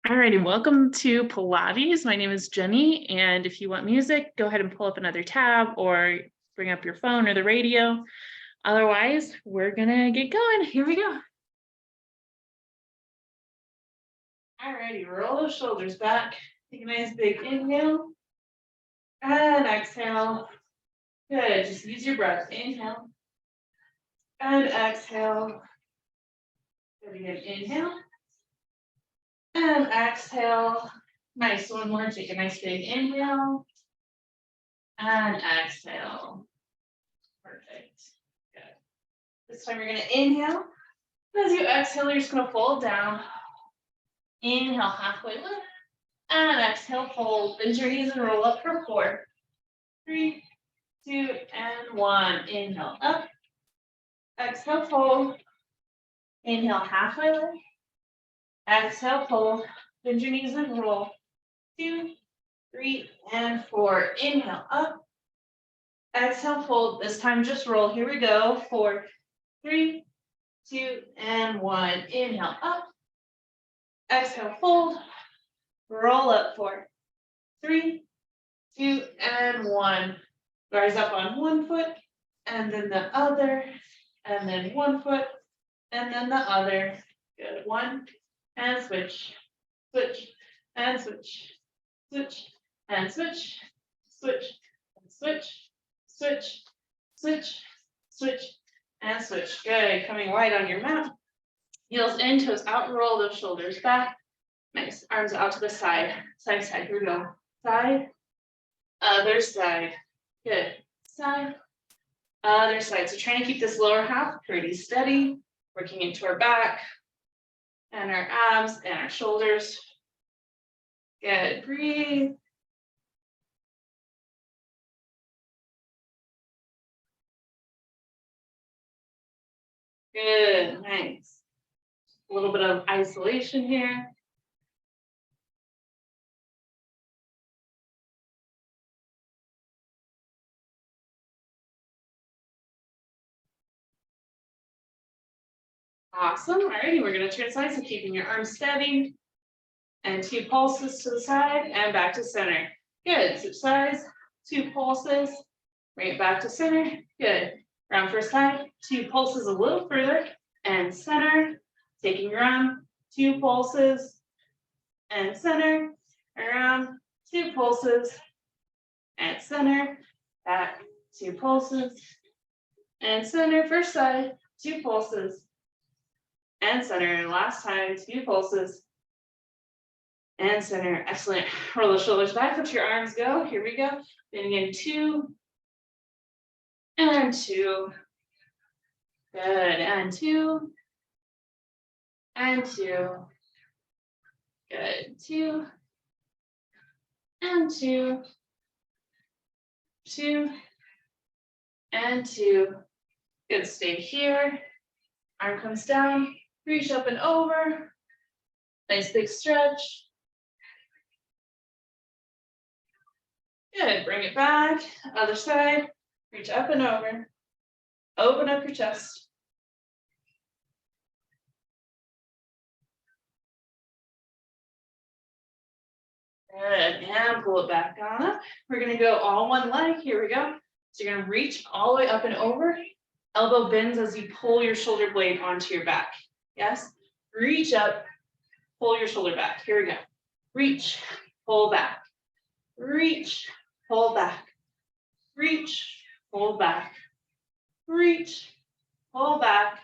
Alrighty, welcome to Pilates. My name is Jenny, and if you want music, go ahead and pull up another tab or bring up your phone or the radio. Otherwise, we're gonna get going. Here we go. Alrighty, roll those shoulders back. Take a nice big inhale and exhale. Good, just use your breath. Inhale and exhale. Good again, inhale. And exhale. Nice. One more. Take a nice big inhale. And exhale. Perfect. Good. This time you're going to inhale. As you exhale, you're just going to fold down. Inhale, halfway lift. And exhale, fold. Bend your knees and roll up for 4, 3, 2, and 1. Inhale, up. Exhale, fold. Inhale, halfway lift. Exhale, fold. Bend your knees and roll. 2, 3, and 4. Inhale, up. Exhale, fold. This time just roll. Here we go. 4, 3, 2, and 1. Inhale, up. Exhale, fold. Roll up. 4, 3, 2, and 1. Rise up on one foot, and then the other, and then one foot, and then the other. Good. 1. And switch, switch, and switch, switch, and switch, switch, and switch, switch, switch, switch, and switch. Good. Coming wide on your mat. Heels in, toes out, roll those shoulders back. Nice. Arms out to the side. Side, side. Here we go. Side, other side. Good. Side, other side. So trying to keep this lower half pretty steady, working into our back. And our abs and our shoulders. Good. Breathe. Good. Nice. A little bit of isolation here. Awesome. Alrighty, we're going to turn sides, so keeping your arms steady. And 2 pulses to the side and back to center. Good. Switch sides. 2 pulses. Bring it back to center. Good. Round first side. 2 pulses a little further. And center. Taking your arm. 2 pulses. And center. Around. 2 pulses. And center. Back. 2 pulses. And center. First side. 2 pulses. And center. And last time, 2 pulses. And center. Excellent. Roll the shoulders back. Let your arms go. Here we go. Bending in 2. And 2. Good. And 2. And 2. Good. 2. And 2. 2. And 2. Good. Stay here. Arm comes down. Reach up and over. Nice big stretch. Good. Bring it back. Other side. Reach up and over. Open up your chest. Good. And pull it back on up. We're going to go all one leg. Here we go. So you're going to reach all the way up and over. Elbow bends as you pull your shoulder blade onto your back. Yes. Reach up. Pull your shoulder back. Here we go. Reach. Pull back. Reach. Pull back. Reach. Pull back. Reach. Pull back.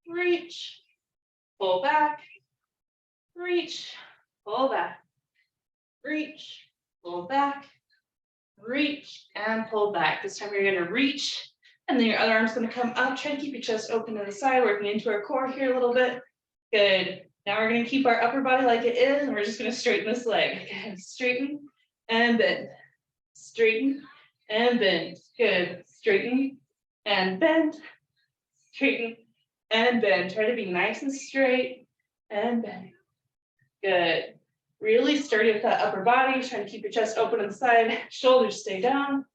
Reach. Pull back. Reach. Pull back. Reach. Pull back. Reach. And pull back. This time you're going to reach. And then your other arm's going to come up. Try to keep your chest open to the side, working into our core here a little bit. Good. Now we're going to keep our upper body like it is, and we're just going to straighten this leg. Good. Straighten and bend. Straighten and bend. Good. Straighten and bend. Straighten and bend. Try to be nice and straight and bend. Good. Really sturdy with that upper body. Trying to keep your chest open on the side. Shoulders stay down.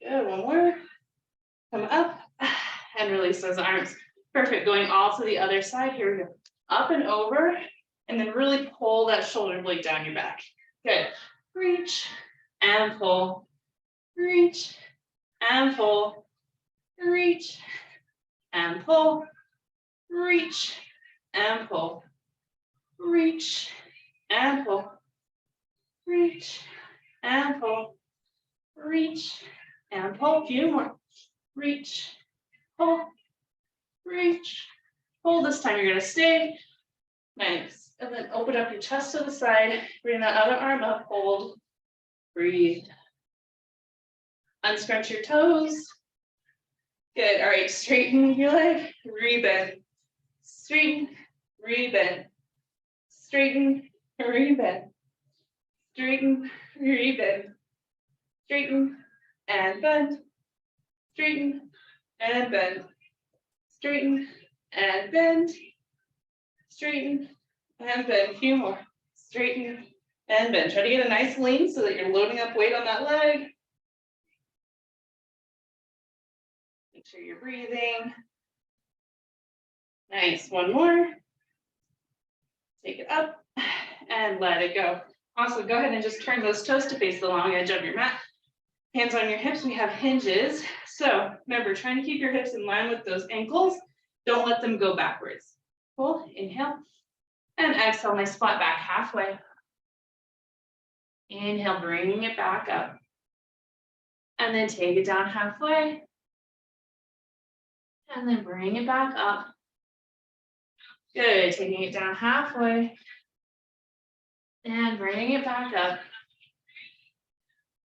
Good. One more. Come up and release those arms. Perfect. Going all to the other side. Here we go. up and over, and then really pull that shoulder blade down your back. Good. Reach and pull, reach and pull, reach and pull, reach and pull, reach and pull, reach and pull, reach and pull. A few more. Reach, pull, reach, pull. This time you're going to stay. Nice. And then open up your chest to the side. Bring that other arm up. Hold. Breathe. Unscrunch your toes. Good. All right. Straighten your leg. Rebend. Straighten. Rebend. Straighten. Rebend. Straighten. Rebend. Straighten. And bend. Straighten. And bend. Straighten. And bend. Straighten. And bend. A few more. Straighten. And bend. Try to get a nice lean so that you're loading up weight on that leg. Make sure you're breathing. Nice. One more. Take it up and let it go. Also, go ahead and just turn those toes to face the long edge of your mat. Hands on your hips. We have hinges. So remember, trying to keep your hips in line with those ankles. Don't let them go backwards. Pull, inhale, and exhale. Nice flat back halfway. Inhale, bringing it back up. And then take it down halfway. And then bring it back up. Good. Taking it down halfway. And bringing it back up.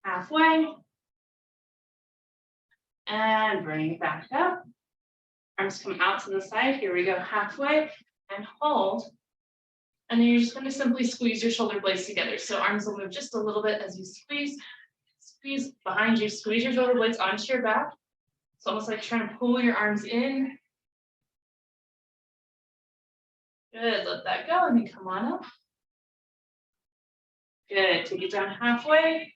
Halfway. And bring it back up. Arms come out to the side. Here we go. Halfway. And hold. And then you're just going to simply squeeze your shoulder blades together. So arms will move just a little bit as you squeeze. Squeeze behind you. Squeeze your shoulder blades onto your back. It's almost like trying to pull your arms in. Good. Let that go and then come on up. Good. Take it down halfway.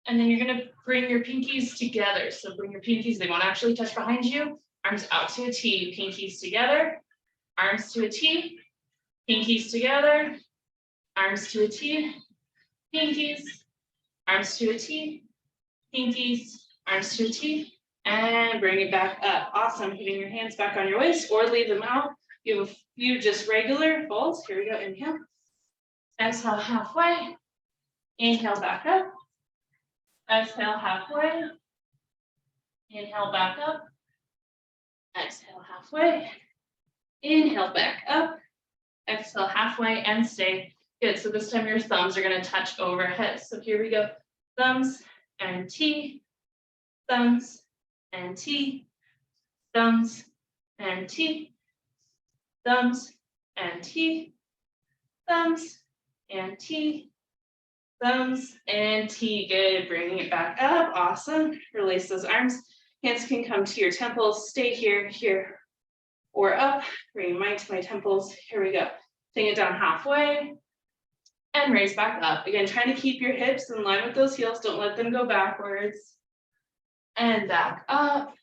And then you're going to bring your pinkies together. So bring your pinkies. They won't actually touch behind you. Arms out to a T. Pinkies together. Arms to a T. Pinkies together. Arms to a T. Pinkies. Arms to a T. Pinkies. Arms to a T. And bring it back up. Awesome. Putting your hands back on your waist or leave them out. You have a few just regular folds. Here we go. Inhale. Exhale halfway. Inhale back up. Exhale halfway. Inhale back up. Exhale halfway. Inhale back up. Exhale halfway and stay. Good. So this time your thumbs are going to touch overhead. So here we go. Thumbs and T. Thumbs and T. Thumbs and T. Thumbs and T. Thumbs and T. Thumbs and T. Good. Bringing it back up. Awesome. Release those arms. Hands can come to your temples. Stay here, here, or up. Bring mine to my temples. Here we go. Take it down halfway and raise back up. Again, trying to keep your hips in line with those heels. Don't let them go backwards. And back up.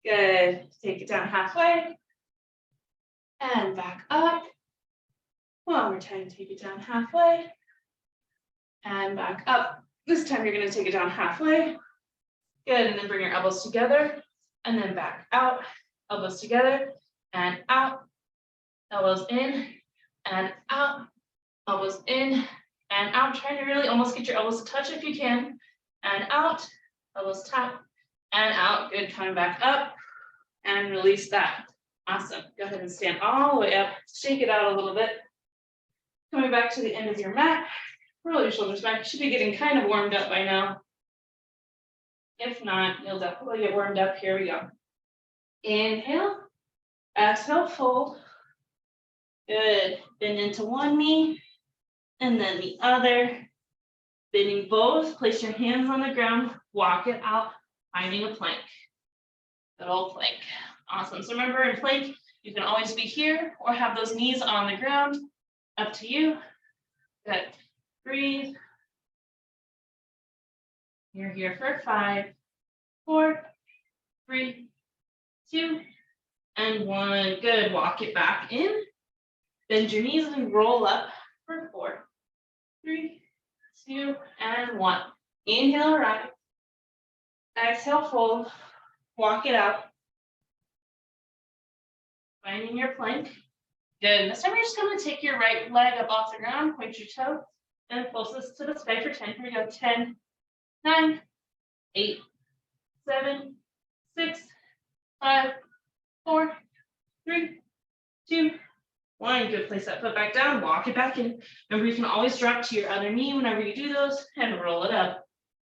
Good. Take it down halfway and back up. One more time. Take it down halfway and back up. This time you're going to take it down halfway. Good. And then bring your elbows together and then back out. Elbows together and out. Elbows in and out. Elbows in and out. Trying to really almost get your elbows to touch if you can. And out. Elbows tap and out. Good. Coming back up and release that. Awesome. Go ahead and stand all the way up. Shake it out a little bit. Coming back to the end of your mat. Roll your shoulders back. You should be getting kind of warmed up by now. If not, you'll definitely get warmed up. Here we go. Inhale. Exhale, fold. Good. Bend into one knee and then the other. Bending both. Place your hands on the ground. Walk it out. Finding a plank. Good old plank. Awesome. So remember, in plank, you can always be here or have those knees on the ground. Up to you. Good. Breathe. You're here for 5, 4, 3, 2, and 1. Good. Walk it back in. Bend your knees and roll up for 4, 3, 2, and 1. Inhale, rise. Exhale, fold. Walk it out. Finding your plank. Good. This time you're just going to take your right leg up off the ground, point your toe, and closest to the sky for 10. Here we go. 10, 9, 8, 7, 6, 5, 4, 3, 2, 1. Good. Place that foot back down. Walk it back in. Remember, you can always drop to your other knee whenever you do those and roll it up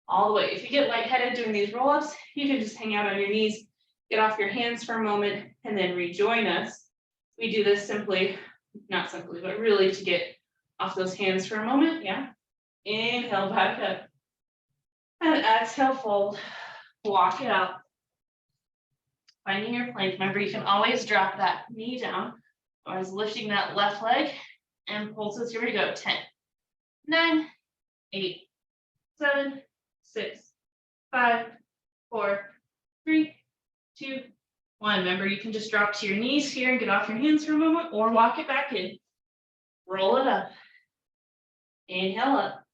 all the way. If you get lightheaded doing these roll-ups, you can just hang out on your knees, get off your hands for a moment, and then rejoin us. We do this simply, not simply, but really to get off those hands for a moment. Yeah. Inhale back up. And exhale, fold. Walk it out. Finding your plank. Remember, you can always drop that knee down, or as lifting that left leg and pulses. Here we go. 10, 9, 8, 7, 6, 5, 4, 3, 2, 1. Remember, you can just drop to your knees here and get off your hands for a moment, or walk it back in. Roll it up. Inhale up.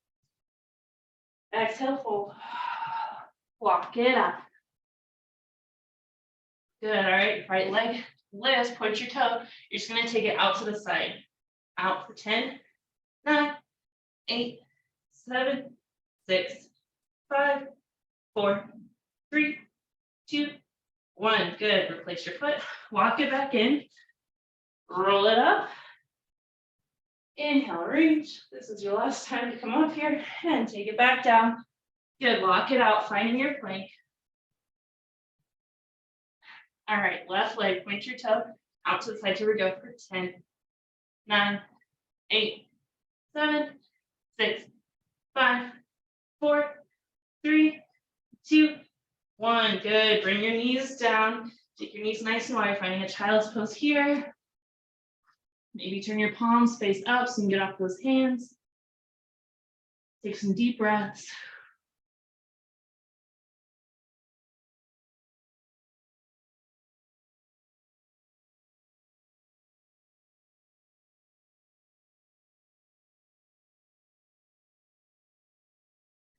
Exhale, fold. Walk it up. Good. All right. Right leg lifts. Point your toe. You're just going to take it out to the side. Out for 10, 9, 8, 7, 6, 5, 4, 3, 2, 1. Good. Replace your foot. Walk it back in. Roll it up. Inhale, reach. This is your last time to come up here and take it back down. Good. Walk it out. Finding your plank. All right. Left leg. Point your toe out to the side. Here we go for 10, 9, 8, 7, 6, 5, 4, 3, 2, 1. Good. Bring your knees down. Take your knees nice and wide. Finding a child's pose here. Maybe turn your palms face up so you can get off those hands. Take some deep breaths.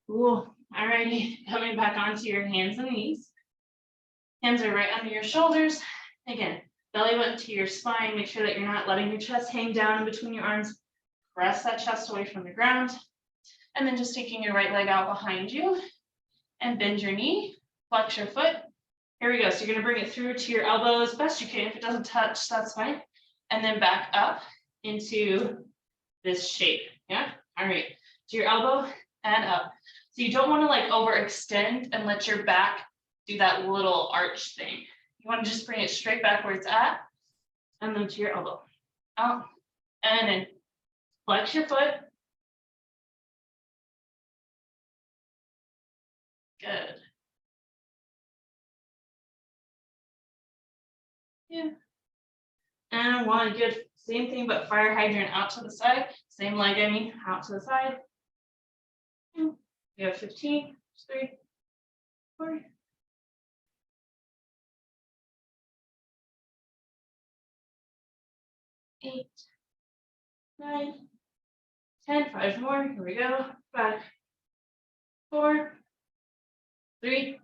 Cool. All righty. Coming back onto your hands and knees. Hands are right under your shoulders. Again, belly button to your spine. Make sure that you're not letting your chest hang down in between your arms. Press that chest away from the ground. And then just taking your right leg out behind you and bend your knee, flex your foot. Here we go. So you're going to bring it through to your elbow as best you can. If it doesn't touch, that's fine. And then back up into this shape. Yeah. All right. To your elbow and up. So you don't want to like overextend and let your back do that little arch thing. You want to just bring it straight back where it's at, and then to your elbow. Out, and then flex your foot. Good. Yeah. And 1. Good. Same thing, but fire hydrant out to the side. Same leg, I mean, out to the side. 2. You have 15. 3, 4. 8, 9, 10. 5 more. Here we go. 5, 4, 3,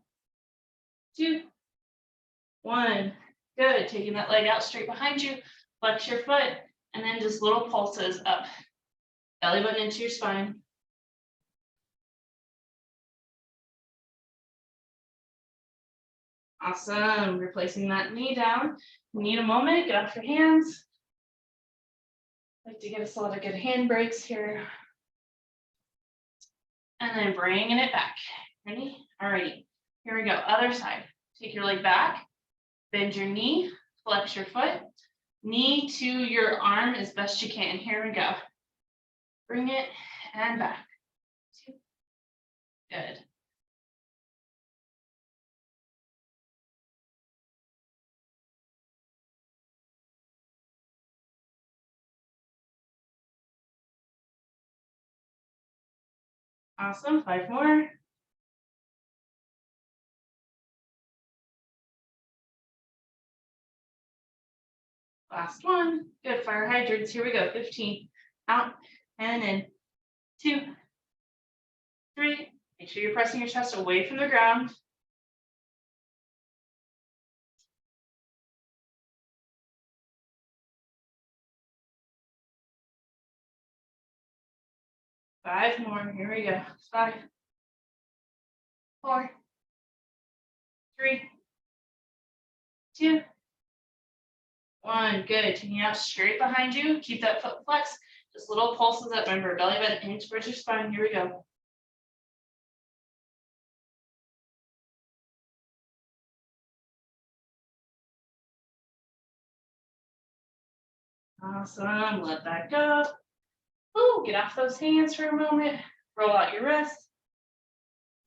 2, 1. Good. Taking that leg out straight behind you. Flex your foot, and then just little pulses up. Belly button into your spine. Awesome. Replacing that knee down. You need a moment. Get off your hands. Like to give us a lot of good hand breaks here. And then bringing it back. Ready? Alrighty. Here we go. Other side. Take your leg back. Bend your knee. Flex your foot. Knee to your arm as best you can. Here we go. Bring it and back. 2. Good. Awesome. 5 more. Last one. Good. Fire hydrants. Here we go. 15. Out and in. 2, 3. Make sure you're pressing your chest away from the ground. 5 more. Here we go. 5, 4, 3, 2, 1. Good. Taking it out straight behind you. Keep that foot flexed. Just little pulses up. Remember, belly button in towards your spine. Here we go. Awesome. Let that go. Ooh, get off those hands for a moment. Roll out your wrists.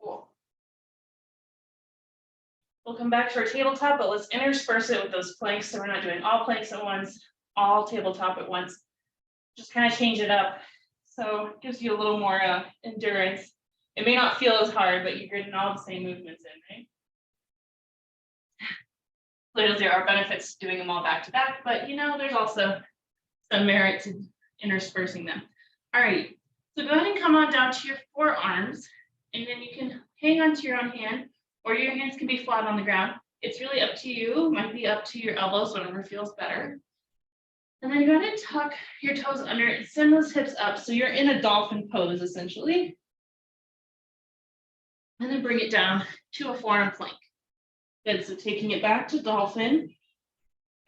Cool. We'll come back to our tabletop, but let's intersperse it with those planks so we're not doing all planks at once, all tabletop at once. Just kind of change it up. So it gives you a little more endurance. It may not feel as hard, but you're getting all the same movements in, right? Clearly there are benefits to doing them all back to back, but you know, there's also some merit to interspersing them. All right, so go ahead and come on down to your forearms, and then you can hang onto your own hand, or your hands can be flat on the ground. It's really up to you. It might be up to your elbows, whatever feels better. And then go ahead and tuck your toes under and send those hips up. So you're in a dolphin pose, essentially. And then bring it down to a forearm plank. Good, so taking it back to dolphin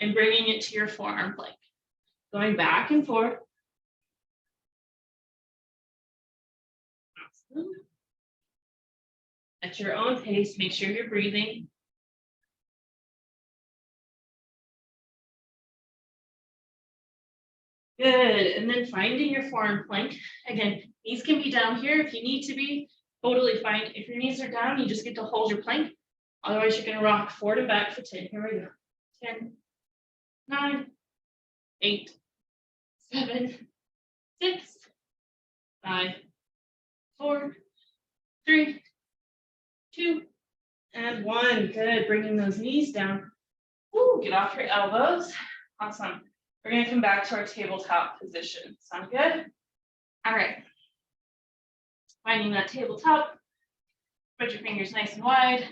and bringing it to your forearm plank. Going back and forth. Awesome. At your own pace, make sure you're breathing. Good, and then finding your forearm plank. Again, knees can be down here if you need to be, totally fine. If your knees are down, you just get to hold your plank. Otherwise, you're gonna rock forward and back for 10. Here we go. 10, 9, 8, 7, 6, 5, 4, 3, 2, and 1. Good, bringing those knees down. Ooh, get off your elbows. Awesome. We're gonna come back to our tabletop position. Sound good? All right. Finding that tabletop. Spread your fingers nice and wide.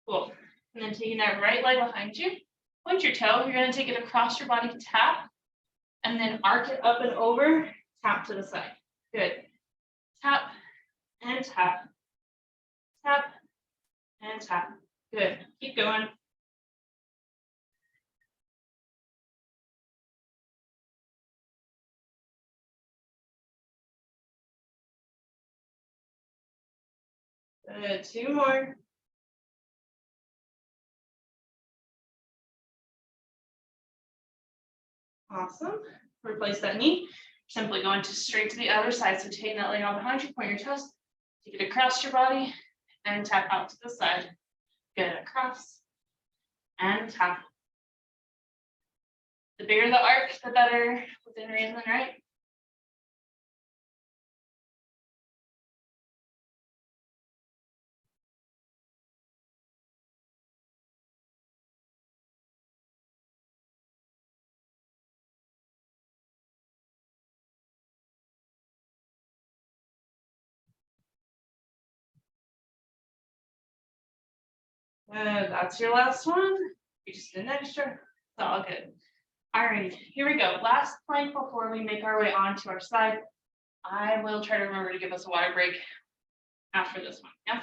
Cool. And then taking that right leg behind you. Point your toe. You're gonna take it across your body, tap, and then arc it up and over. Tap to the side. Good. Tap and tap. Tap and tap. Good. Keep going. Good. 2 more. Awesome. Replace that knee. Simply going to straight to the other side. So taking that leg on behind you, point your toes, take it across your body, and tap out to the side. Good. Across and tap. The bigger the arc, the better within reason, right? That's your last one. You just did an extra. It's all good. All right, here we go. Last plank before we make our way onto our side. I will try to remember to give us a water break after this one. Yeah.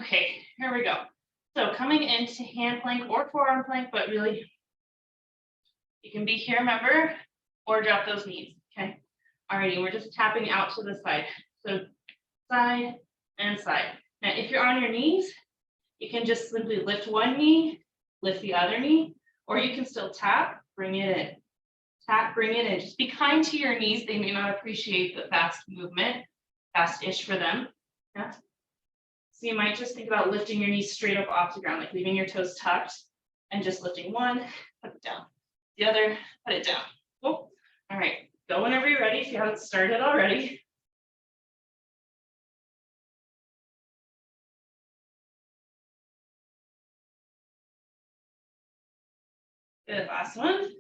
Okay, here we go. So coming into hand plank or forearm plank, but really you can be here, remember, or drop those knees. Okay. Alrighty, we're just tapping out to the side. So side and side. Now, if you're on your knees, you can just simply lift one knee, lift the other knee, or you can still tap, bring it in. Tap, bring it in. Just be kind to your knees. They may not appreciate the fast movement, fast-ish for them. Yeah. So you might just think about lifting your knees straight up off the ground, like leaving your toes tucked and just lifting one, put it down. The other, put it down. Cool. All right, go whenever you're ready if you haven't started already. Good, last one.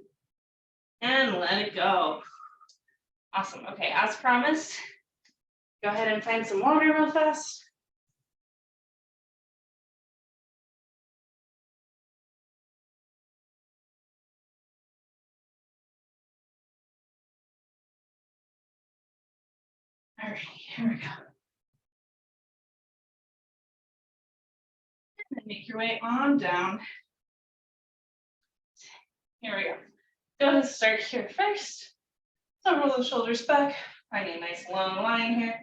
And let it go. Awesome. Okay, as promised, go ahead and find some water real fast. All right, here we go. And then make your way on down. Here we go. Go ahead and start here first. So roll those shoulders back, find a nice long line here.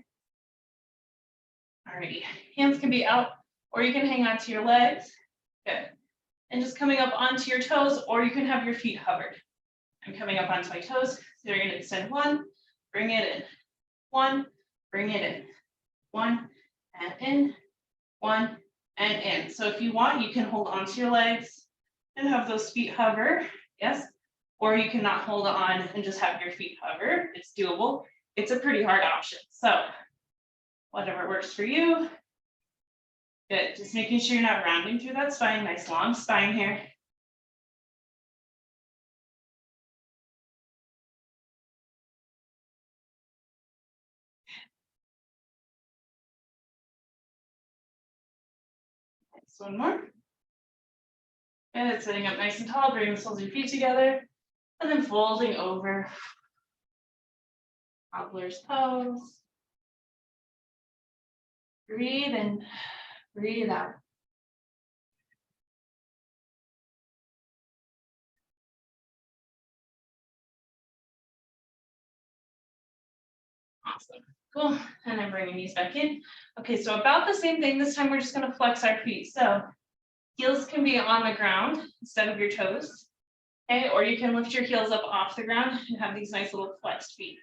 Alrighty, hands can be out, or you can hang onto your legs. Good. And just coming up onto your toes, or you can have your feet hovered. I'm coming up onto my toes, so you're gonna extend one, bring it in. One, bring it in. One, and in. One, and in. So if you want, you can hold onto your legs and have those feet hover, yes. Or you cannot hold on and just have your feet hover. It's doable. It's a pretty hard option. So whatever works for you. Good. Just making sure you're not rounding through that spine. Nice long spine here. Next one more. Good. Sitting up nice and tall. Bring the soles of your feet together. And then folding over. Cobbler's pose. Breathe in. Breathe out. Awesome. Cool. And then bringing these back in. Okay, so about the same thing. This time we're just going to flex our feet. So heels can be on the ground instead of your toes. Okay, or you can lift your heels up off the ground and have these nice little flexed feet.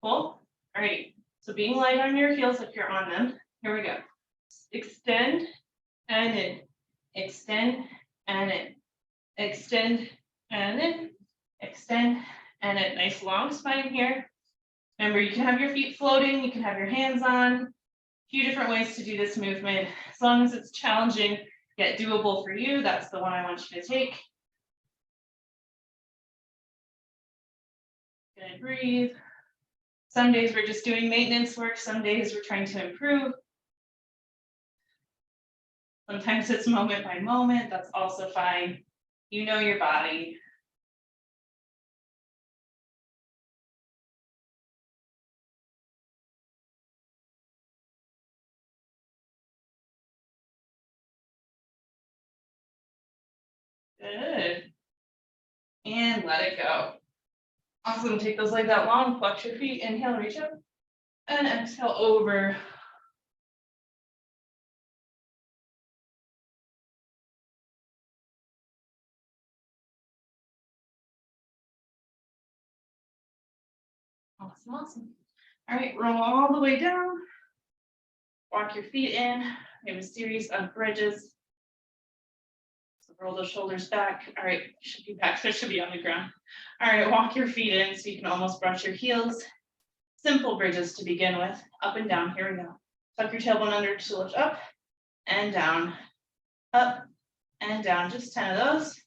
Cool. All right. So being light on your heels if you're on them. Here we go. Extend and in. Extend and in. Extend and in. Extend and in. Nice long spine here. Remember, you can have your feet floating. You can have your hands on. A few different ways to do this movement. As long as it's challenging yet doable for you, that's the one I want you to take. Good, breathe. Some days we're just doing maintenance work. Some days we're trying to improve. Sometimes it's moment by moment. That's also fine. You know your body. Good. And let it go. Awesome. Take those legs out long. Flex your feet. Inhale, reach up. And exhale over. Awesome, awesome. All right, roll all the way down. Walk your feet in. We have a series of bridges. So roll those shoulders back. All right, should be back. So it should be on the ground. All right, walk your feet in so you can almost brush your heels. Simple bridges to begin with. Up and down. Here we go. Tuck your tailbone under to lift up and down. Up and down. Just 10 of those.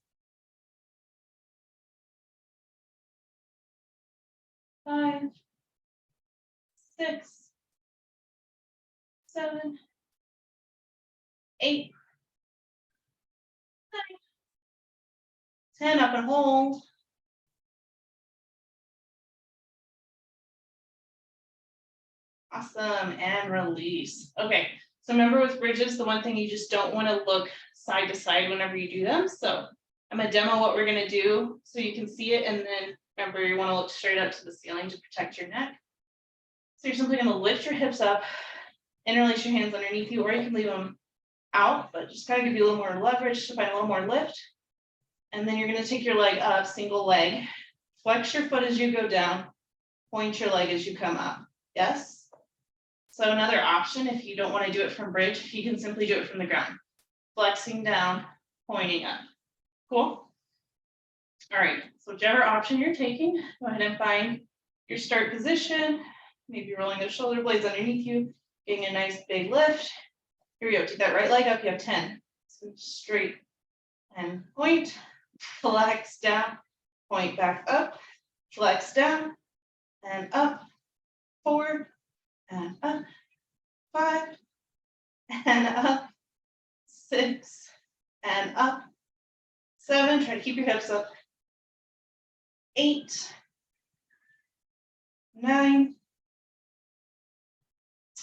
5, 6, 7, 8, 9, 10. Up and hold. Awesome, and release. Okay, so remember with bridges, the one thing you just don't want to look side to side whenever you do them. So I'm gonna demo what we're gonna do so you can see it, and then remember you want to look straight up to the ceiling to protect your neck. So you're simply gonna lift your hips up, interlace your hands underneath you, or you can leave them out, but just kind of give you a little more leverage to find a little more lift. And then you're gonna take your leg up, single leg, flex your foot as you go down, point your leg as you come up. Yes? So another option, if you don't want to do it from bridge, you can simply do it from the ground. Flexing down, pointing up. Cool? All right, so whichever option you're taking, go ahead and find your start position. Maybe rolling those shoulder blades underneath you, getting a nice big lift. Here we go, take that right leg up, you have 10. So straight and point. flex down, point back up, flex down, and up, 4, and up, 5, and up, 6, and up, 7, try to keep your hips up, 8, 9,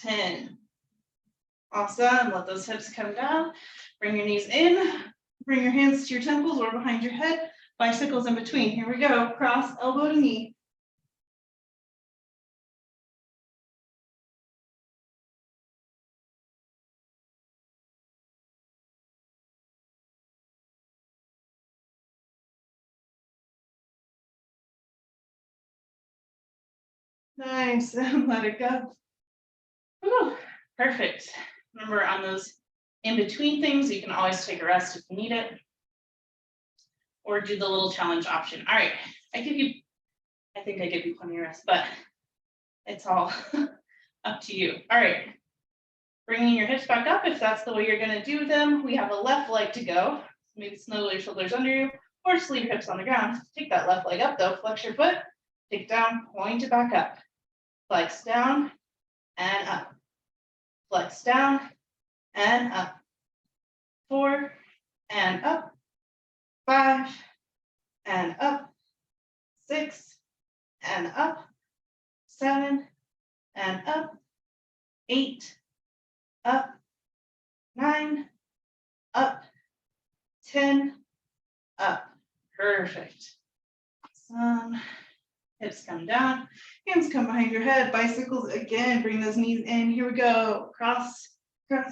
10. Awesome, let those hips come down, bring your knees in, bring your hands to your temples or behind your head, bicycles in between. Here we go, cross elbow to knee. Nice, and let it go. Whew, perfect. Remember, on those in-between things, you can always take a rest if you need it, or do the little challenge option. All right, I think I give you plenty of rest, but it's all up to you. All right, bringing your hips back up if that's the way you're gonna do them. We have a left leg to go. Maybe snuggle your shoulders under you, or just leave your hips on the ground. Take that left leg up though, flex your foot, take it down, point it back up. Flex down and up. Flex down and up. 4 and up. 5 and up. 6 and up. 7 and up. 8 up. 9 up. 10 up. Perfect. Awesome. Hips come down, hands come behind your head, bicycles again, bring those knees in. Here we go. Cross, cross.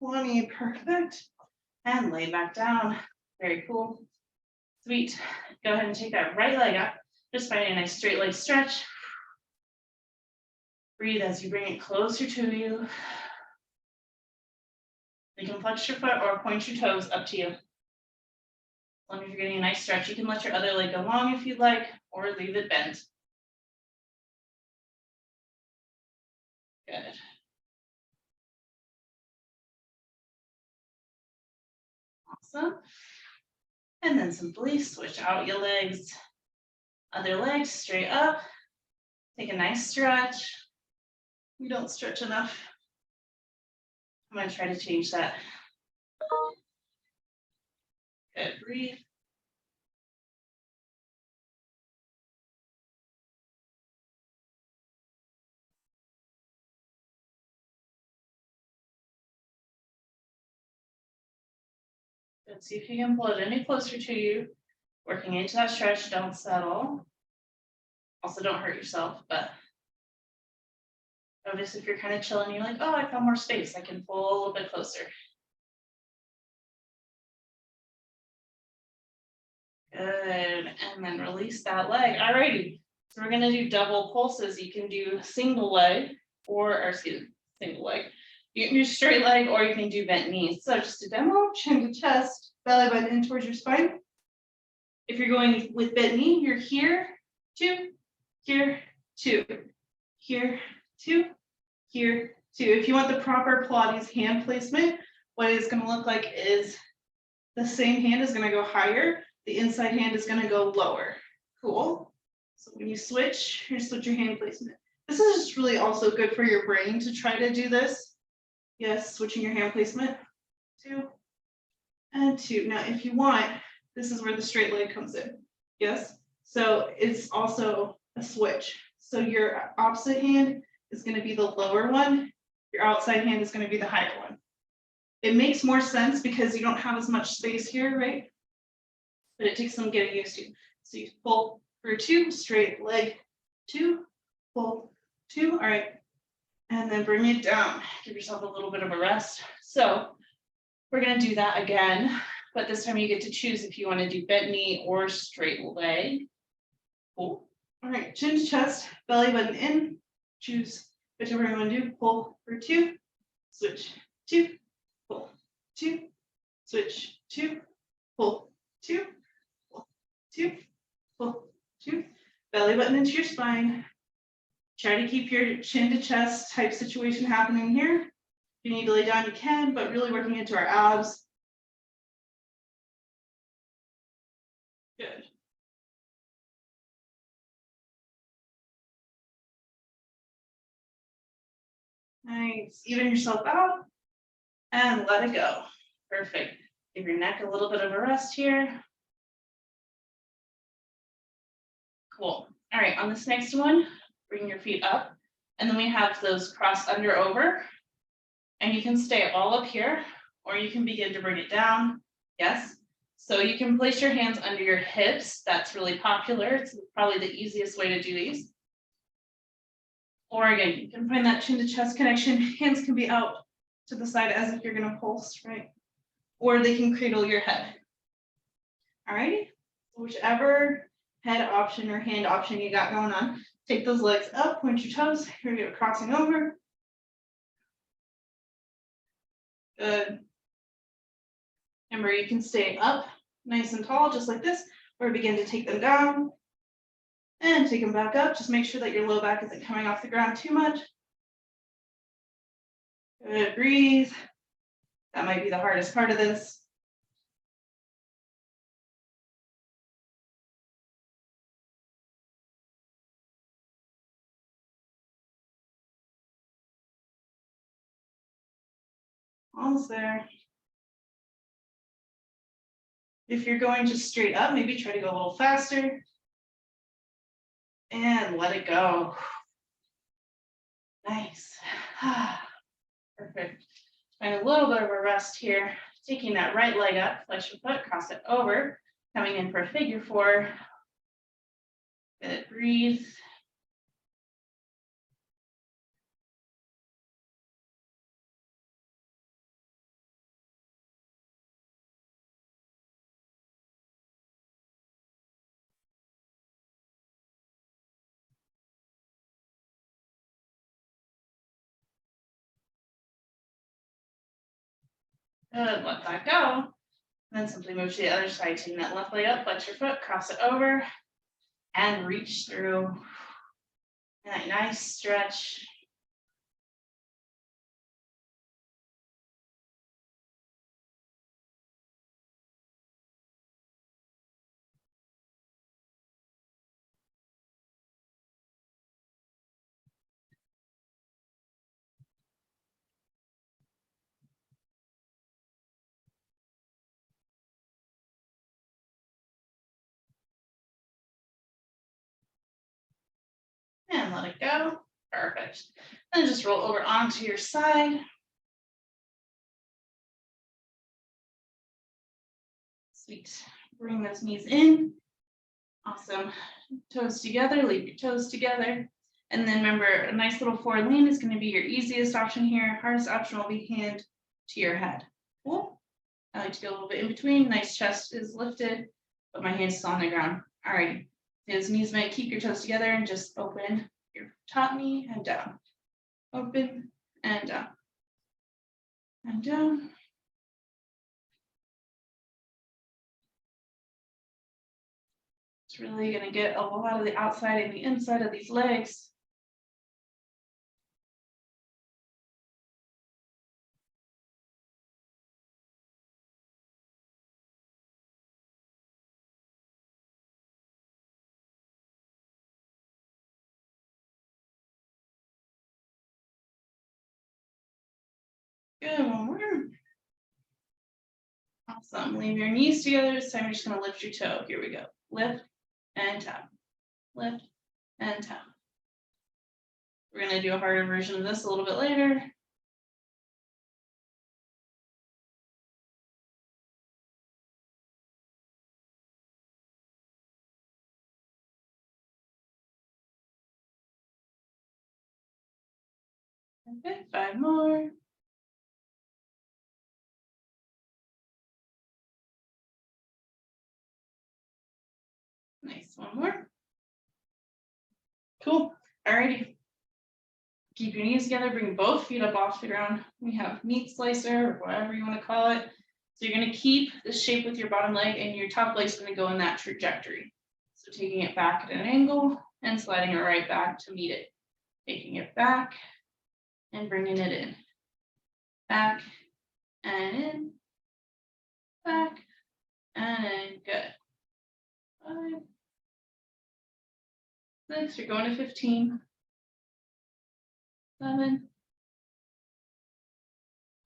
Plenty, perfect. And lay back down. Very cool. Sweet. Go ahead and take that right leg up. Just finding a nice straight leg stretch. Breathe as you bring it closer to you. You can flex your foot or point your toes, up to you. As long as you're getting a nice stretch, you can let your other leg go long if you'd like, or leave it bent. Good. Awesome. And then simply switch out your legs. Other leg straight up. Take a nice stretch. You don't stretch enough. I'm going to try to change that. Good, breathe. Good, see if you can pull it any closer to you. Working into that stretch, don't settle. Also, don't hurt yourself, but notice if you're kind of chilling, you're like, oh, I found more space. I can pull a little bit closer. Good, and then release that leg. Alrighty, so we're gonna do double pulses. You can do single leg single leg. You can do straight leg or you can do bent knees. So just a demo, chin to chest, belly button in towards your spine. If you're going with bent knee, you're here, 2, here, 2, here, 2, here, 2. If you want the proper Pilates hand placement, what it's going to look like is the same hand is going to go higher, the inside hand is going to go lower. Cool. So when you switch your hand placement. This is just really also good for your brain to try to do this. Yes, switching your hand placement. 2 and 2. Now, if you want, this is where the straight leg comes in. Yes. So it's also a switch. So your opposite hand is going to be the lower one. Your outside hand is going to be the higher one. It makes more sense because you don't have as much space here, right? But it takes some getting used to. So you pull for 2, straight leg, 2, pull, 2. All right. And then bring it down. Give yourself a little bit of a rest. So we're going to do that again. But this time you get to choose if you want to do bent knee or straight leg. Cool. All right, chin to chest, belly button in. Choose whichever you want to do. Pull for 2, switch, 2, pull, 2, switch, 2, pull, 2, 2, pull, 2, belly button into your spine. Try to keep your chin to chest type situation happening here. If you need to lay down, you can, but really working into our abs. Good. Nice. Even yourself out and let it go. Perfect. Give your neck a little bit of a rest here. Cool. All right, on this next one, bring your feet up, and then we have those cross under over, and you can stay all up here, or you can begin to bring it down. Yes. So you can place your hands under your hips. That's really popular. It's probably the easiest way to do these. Or again, you can find that chin to chest connection. Hands can be out to the side as if you're going to pulse, right? Or they can cradle your head. All right, whichever head option or hand option you got going on, take those legs up, point your toes. Here we go, crossing over. Good. Remember, you can stay up nice and tall, just like this, or begin to take them down and take them back up. Just make sure that your low back isn't coming off the ground too much. Good, breathe. That might be the hardest part of this. Almost there. If you're going just straight up, maybe try to go a little faster. And let it go. Nice. Perfect. Find a little bit of a rest here. Taking that right leg up, flex your foot, cross it over, coming in for a figure 4. Good, breathe. Good, let that go. And then simply move to the other side, taking that left leg up, flex your foot, cross it over, and reach through. And that nice stretch. And let it go. Perfect. Then just roll over onto your side. Sweet. Bring those knees in. Awesome. Toes together, leave your toes together. And then remember, a nice little forward lean is going to be your easiest option here. Hardest option will be hand to your head. Cool. I like to go a little bit in between. Nice chest is lifted, but my hands is on the ground. All right. Those knees might keep your toes together and just open your top knee and down. Open and down. And down. It's really going to get a lot of the outside and the inside of these legs. Good, one more. Awesome. Leave your knees together. This time you're just going to lift your toe. Here we go. Lift and tap. Lift and tap. We're going to do a harder version of this a little bit later. Okay, 5 more. Nice, one more. Cool. Alrighty. Keep your knees together, bring both feet up off the ground. We have meat slicer, or whatever you want to call it. So you're going to keep the shape with your bottom leg, and your top leg's going to go in that trajectory. So taking it back at an angle and sliding it right back to meet it. Taking it back and bringing it in. Back and in. Back and in. Good. 5, 6, you're going to 15. 7,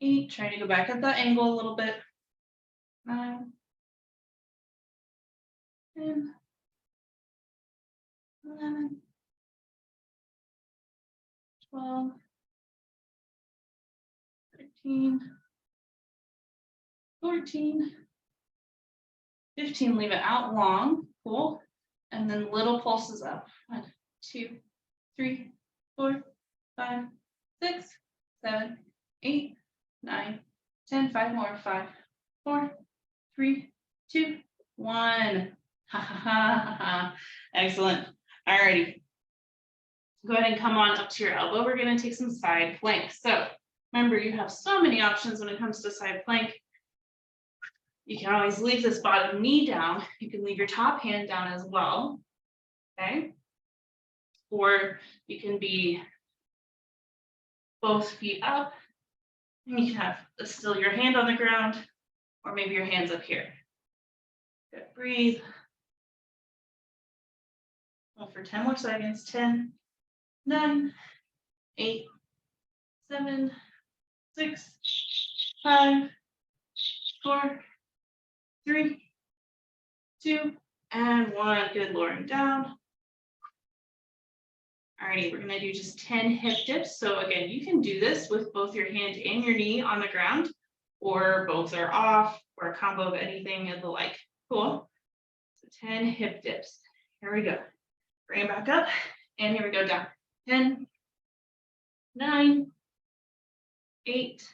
8, trying to go back at that angle a little bit. 9, 10, 11, 12, 13, 14, 15, leave it out long, cool. And then little pulses up. 1, 2, 3, 4, 5, 6, 7, 8, 9, 10, 5 more. 5, 4, 3, 2, 1. Ha ha ha ha. Excellent. All righty. Go ahead and come on up to your elbow. We're going to take some side planks. So remember, you have so many options when it comes to side plank. You can always leave this bottom knee down. You can leave your top hand down as well. Okay. Or you can be both feet up. And you can have still your hand on the ground, or maybe your hands up here. Good. Breathe. Hold for 10 more seconds. 10, 9, 8, 7, 6, 5, 4, 3, 2, and 1. Good. Lowering down. Alrighty, we're gonna do just 10 hip dips. So again, you can do this with both your hand and your knee on the ground, or both are off, or a combo of anything of the like. Cool. So 10 hip dips. Here we go. Bring it back up, and here we go down. 10, 9, 8,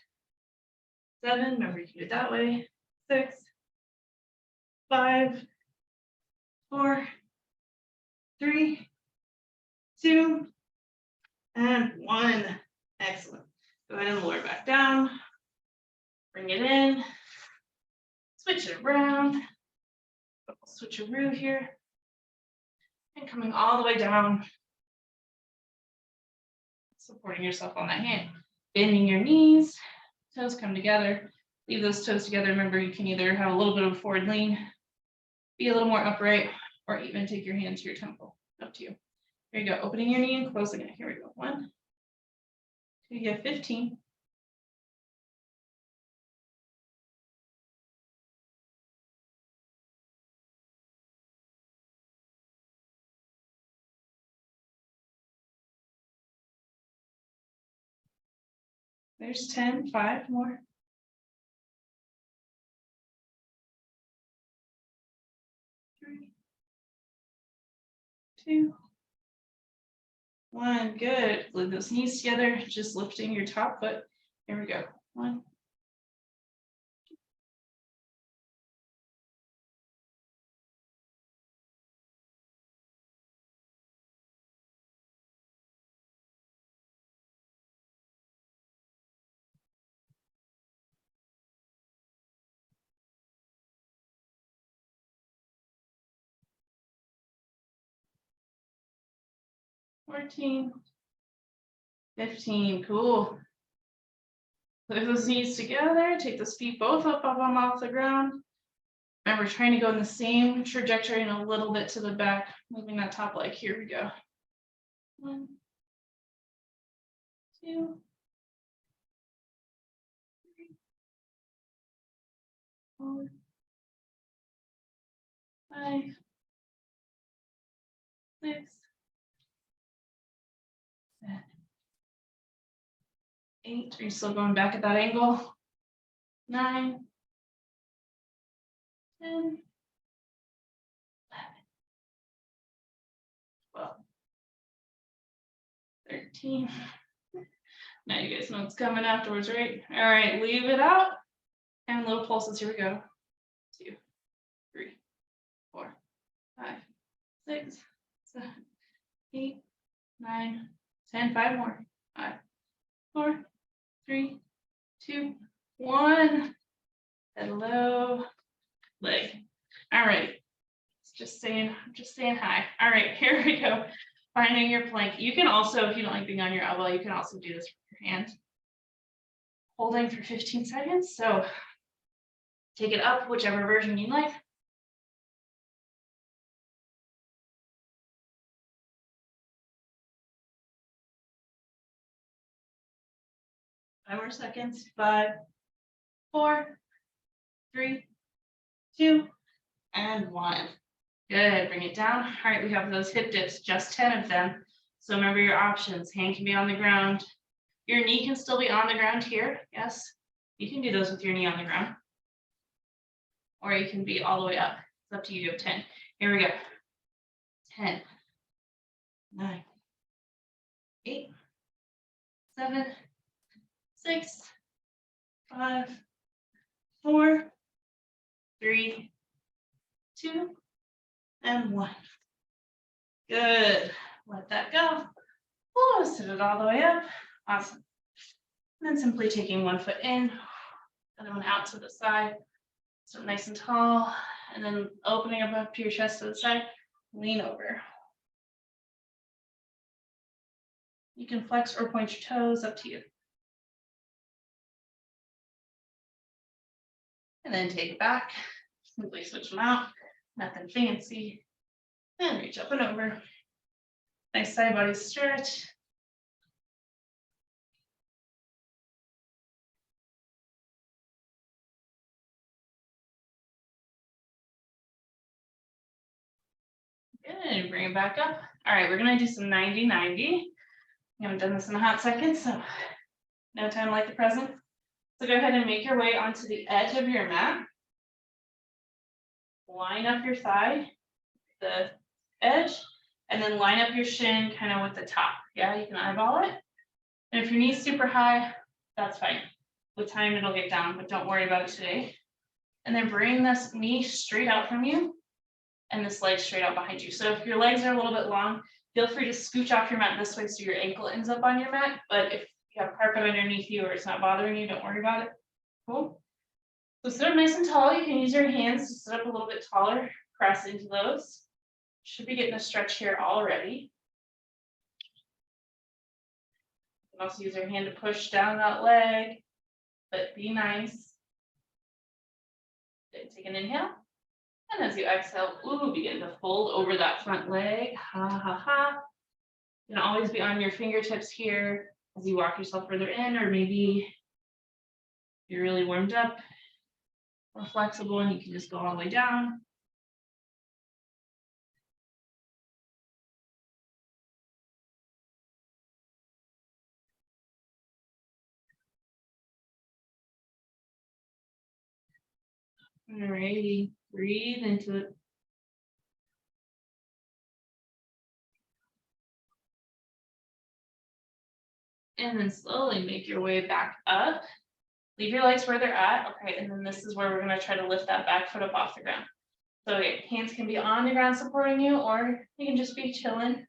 7. Remember, you can do it that way. 6, 5, 4, 3, 2, and 1. Excellent. Go ahead and lower back down. Bring it in. Switch it around. Switcheroo here. And coming all the way down. Supporting yourself on that hand. Bending your knees. Toes come together. Leave those toes together. Remember, you can either have a little bit of a forward lean, be a little more upright, or even take your hand to your temple. Up to you. Here you go. Opening your knee and closing it. Here we go. 1, 2, you have 15. There's 10, 5 more. 3, 2, 1. Good. Glue those knees together, just lifting your top foot. Here we go. 1, 14, 15. Cool. Put those knees together. Take those feet both up off the ground. Remember, trying to go in the same trajectory and a little bit to the back, moving that top leg. Here we go. 1, 2, 3, 4, 5, 6, 7, 8. Are you still going back at that angle? 9, 10, 11, 12, 13. Now you guys know what's coming afterwards, right? All right, leave it out. And little pulses. Here we go. 2, 3, 4, 5, 6, 7, 8, 9, 10. 5 more. 5, 4, 3, 2, 1. and low leg. All right. Just saying hi. All right, here we go. Finding your plank. You can also, if you don't like being on your elbow, you can also do this with your hand. Holding for 15 seconds. So take it up, whichever version you like. 5 more seconds. 5, 4, 3, 2, and 1. Good. Bring it down. All right, we have those hip dips, just 10 of them. So remember your options. Hand can be on the ground. Your knee can still be on the ground here. Yes. You can do those with your knee on the ground. Or you can be all the way up. It's up to you. You have 10. Here we go. 10, 9, 8, 7, 6, 5, 4, 3, 2, and 1. Good. Let that go. Oh, sit it all the way up. Awesome. And then simply taking one foot in, other one out to the side. So nice and tall. And then opening up to your chest to the side. Lean over. You can flex or point your toes, up to you. And then take it back. Simply switch them out. Nothing fancy. And reach up and over. Nice side body stretch. Good. Bring it back up. All right, we're going to do some 90-90. We haven't done this in a hot second, so no time like the present. So go ahead and make your way onto the edge of your mat. Line up your thigh, the edge, and then line up your shin kind of with the top. Yeah, you can eyeball it. And if your knee's super high, that's fine. With time, it'll get down, but don't worry about it today. And then bring this knee straight out from you and this leg straight out behind you. So if your legs are a little bit long, feel free to scooch off your mat this way so your ankle ends up on your mat. But if you have carpet underneath you or it's not bothering you, don't worry about it. Cool. So sit up nice and tall. You can use your hands to sit up a little bit taller, press into those. Should be getting a stretch here already. You can also use your hand to push down that leg, but be nice. Good. Take an inhale. And as you exhale, begin to fold over that front leg. Ha, ha, ha. You can always be on your fingertips here as you walk yourself further in, or maybe you're really warmed up or flexible and you can just go all the way down. Alrighty, breathe into it. And then slowly make your way back up. Leave your legs where they're at. Okay, and then this is where we're going to try to lift that back foot up off the ground. So okay, hands can be on the ground supporting you, or you can just be chilling.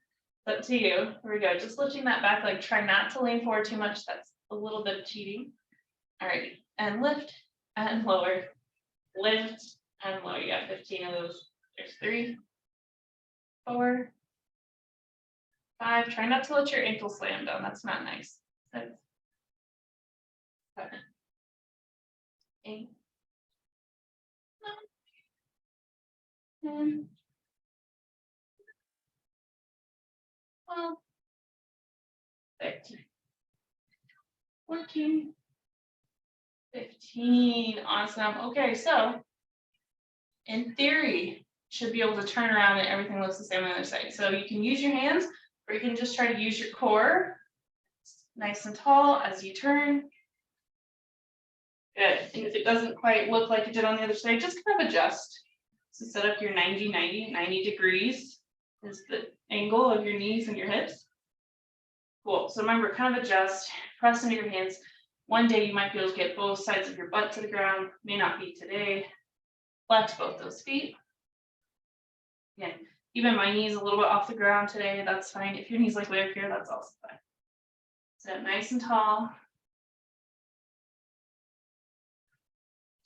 It's up to you. Here we go. Just lifting that back leg. Try not to lean forward too much. That's a little bit of cheating. All right, and lift and lower. Lift and lower. You got 15 of those. There's 3, 4, 5. Try not to let your ankle slam down. That's not nice. 6, 7, 8, 9, 10, 12, 13, 14, 15. Awesome. Okay, so in theory, should be able to turn around and everything looks the same on the other side. So you can use your hands, or you can just try to use your core. Nice and tall as you turn. Good. And if it doesn't quite look like it did on the other side, just kind of adjust. So set up your 90 degrees is the angle of your knees and your hips. Cool. So remember, kind of adjust, press into your hands. One day you might be able to get both sides of your butt to the ground. May not be today. Flex both those feet. Again, even my knees a little bit off the ground today. That's fine. If your knees like way up here, that's also fine. Sit up nice and tall.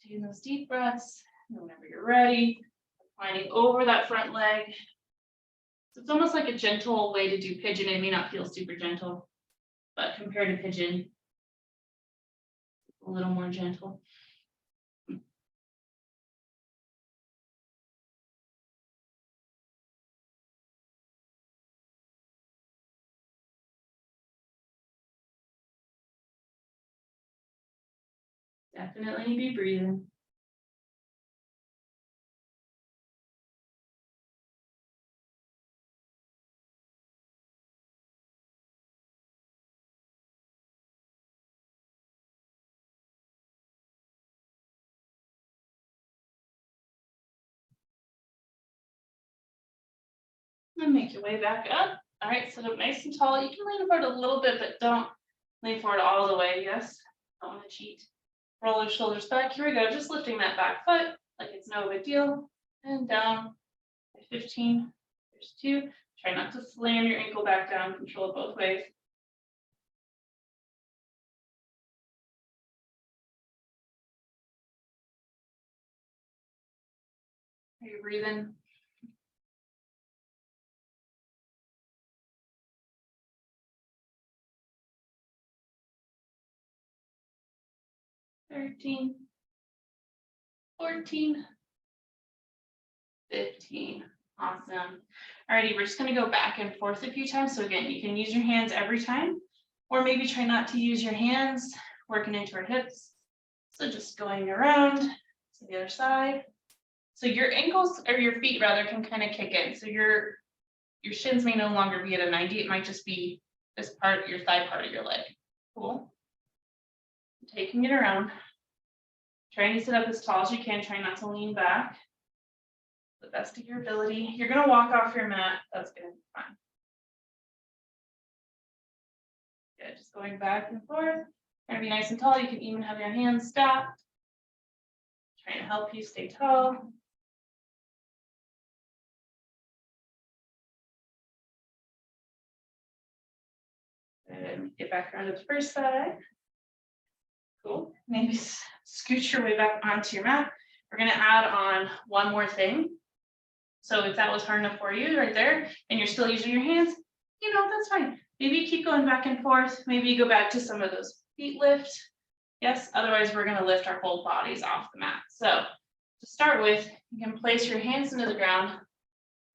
taking those deep breaths. And whenever you're ready, reclining over that front leg. So it's almost like a gentle way to do pigeon. It may not feel super gentle, but compared to pigeon, a little more gentle. Definitely be breathing. And make your way back up. All right, sit up nice and tall. You can lean forward a little bit, but don't lean forward all the way. Yes, don't want to cheat. Roll your shoulders back. Here we go. Just lifting that back foot like it's no big deal. And down. 15. There's 2. Try not to slam your ankle back down. Control it both ways. Are you breathing? $13, $14, $15. Awesome. Alrighty, we're just going to go back and forth a few times. So again, you can use your hands every time, or maybe try not to use your hands, working into our hips. So just going around to the other side. So your ankles, or your feet rather, can kind of kick in. So your shins may no longer be at a 90. It might just be this part, your thigh part of your leg. Cool. Taking it around. Trying to sit up as tall as you can. Try not to lean back. The best of your ability. You're going to walk off your mat. That's going to be fine. Good. Just going back and forth. Trying to be nice and tall. You can even have your hands stacked. Trying to help you stay tall. And get back around to the first side. Cool. Maybe scoot your way back onto your mat. We're going to add on one more thing. So if that was hard enough for you right there, and you're still using your hands, that's fine. Maybe you keep going back and forth. Maybe you go back to some of those feet lift. Yes, otherwise we're going to lift our whole bodies off the mat. So to start with, you can place your hands into the ground,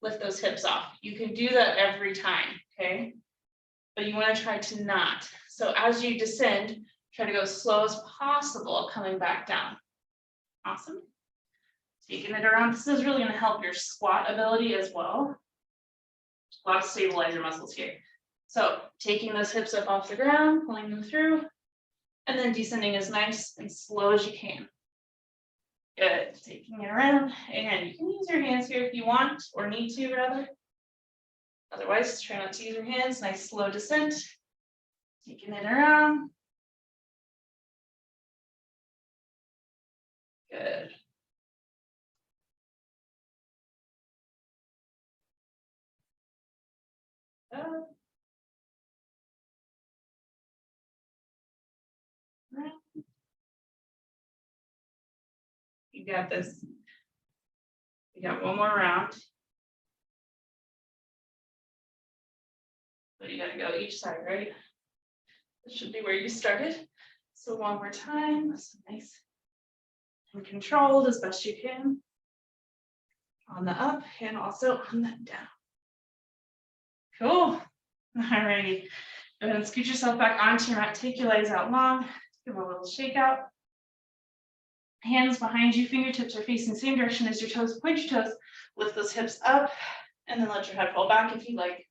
lift those hips off. You can do that every time, okay? But you want to try to not. So as you descend, try to go as slow as possible, coming back down. Awesome. Taking it around. This is really going to help your squat ability as well. A lot of stabilizer muscles here. So taking those hips up off the ground, pulling them through, and then descending as nice and slow as you can. Good. Taking it around. And you can use your hands here if you want, or need to rather. Otherwise, try not to use your hands. Nice slow descent. Taking it around. Good. You got this. You got one more round. So you got to go each side, right? This should be where you started. So one more time. So nice and controlled as best you can. On the up and also on the down. Cool. All righty. Go ahead and scoot yourself back onto your mat. Take your legs out long. Give a little shake out. Hands behind you, fingertips are facing the same direction as your toes. Point your toes. Lift those hips up and then let your head fall back if you like.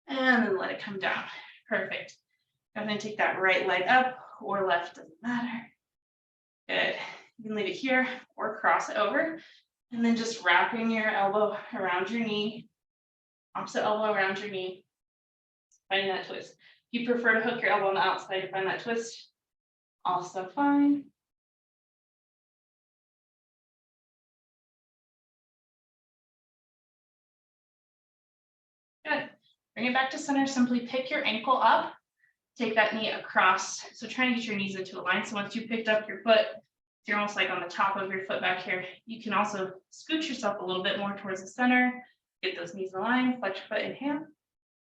And then let it come down. Perfect. Go ahead and take that right leg up or left, doesn't matter. Good. You can leave it here or cross it over. And then just wrapping your elbow around your knee. Opposite elbow around your knee. Finding that twist. If you prefer to hook your elbow on the outside to find that twist, also fine. Good. Bring it back to center. Simply pick your ankle up take that knee across. So try and get your knees into a line. So once you picked up your foot, you're almost like on the top of your foot back here. You can also scoot yourself a little bit more towards the center. Get those knees in line, flex your foot, inhale.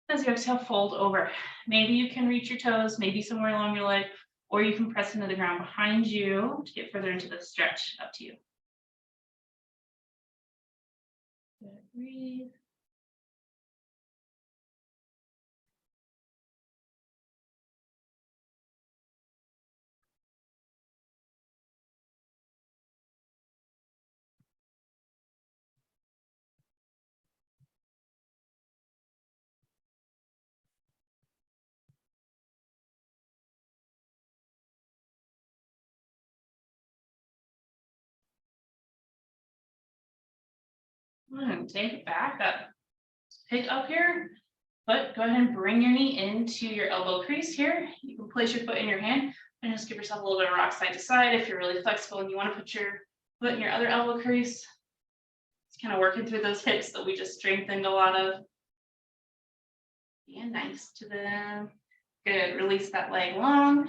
As you exhale, fold over. Maybe you can reach your toes, maybe somewhere along your leg, or you can press into the ground behind you to get further into the stretch. Up to you. Good. Breathe. Take it back up. Pick up your foot. Go ahead and bring your knee into your elbow crease here. You can place your foot in your hand and just give yourself a little bit of rock side to side. If you're really flexible and you want to put your foot in your other elbow crease, it's kind of working through those hips that we just strengthened a lot of. And nice to them. Good. Release that leg long.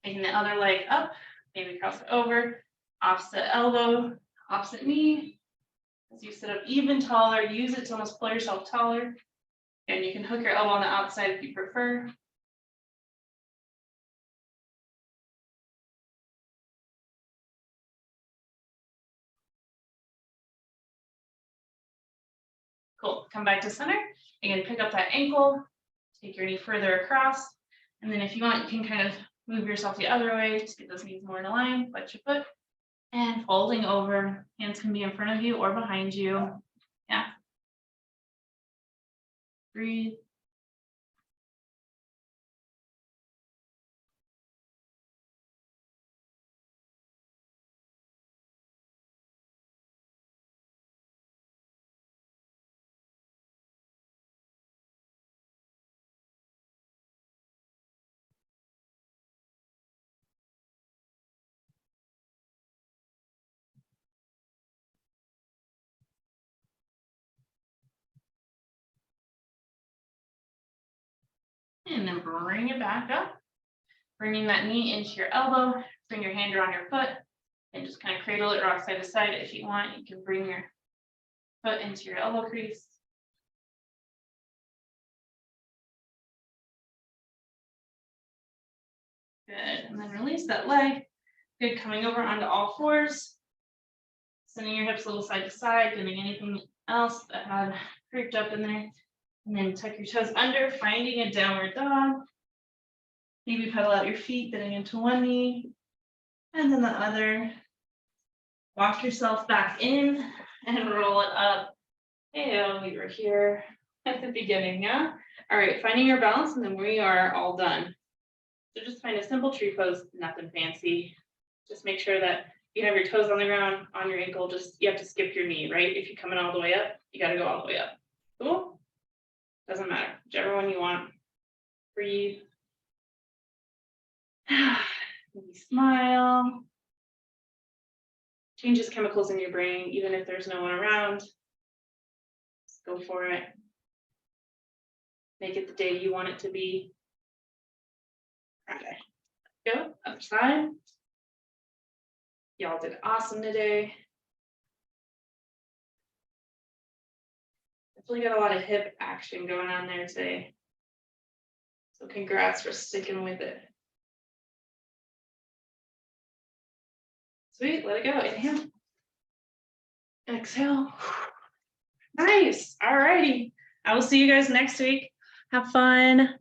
Taking the other leg up. Maybe cross it over. Opposite elbow, opposite knee. As you sit up even taller, use it to almost pull yourself taller. And you can hook your elbow on the outside if you prefer. Cool. Come back to center. Again, pick up that ankle. Take your knee further across. And then if you want, you can kind of move yourself the other way. Just get those knees more in a line. Flex your foot. And folding over. Hands can be in front of you or behind you. Yeah. Breathe. And then bring it back up. Bringing that knee into your elbow. Bring your hand around your foot. And just kind of cradle it rock side to side. If you want, you can bring your foot into your elbow crease. Good. And then release that leg. Good. Coming over onto all fours. Sending your hips a little side to side. Getting anything else that had creeped up in there. And then tuck your toes under, finding a downward dog. Maybe pedal out your feet, getting into one knee. And then the other. Walk yourself back in and roll it up. Hey, we were here at the beginning, yeah? All right, finding your balance, and then we are all done. So just find a simple tree pose, nothing fancy. Just make sure that you have your toes on the ground, on your ankle, just you have to skip your knee, right? If you're coming all the way up, you got to go all the way up. Cool? Doesn't matter, whichever one you want. Breathe. Maybe smile. Changes chemicals in your brain, even if there's no one around. Just go for it. Make it the day you want it to be. Okay. Go, other side. Y'all did awesome today. Definitely got a lot of hip action going on there today. So congrats for sticking with it. Sweet, let it go. Inhale. Exhale. Nice. All righty. I will see you guys next week. Have fun.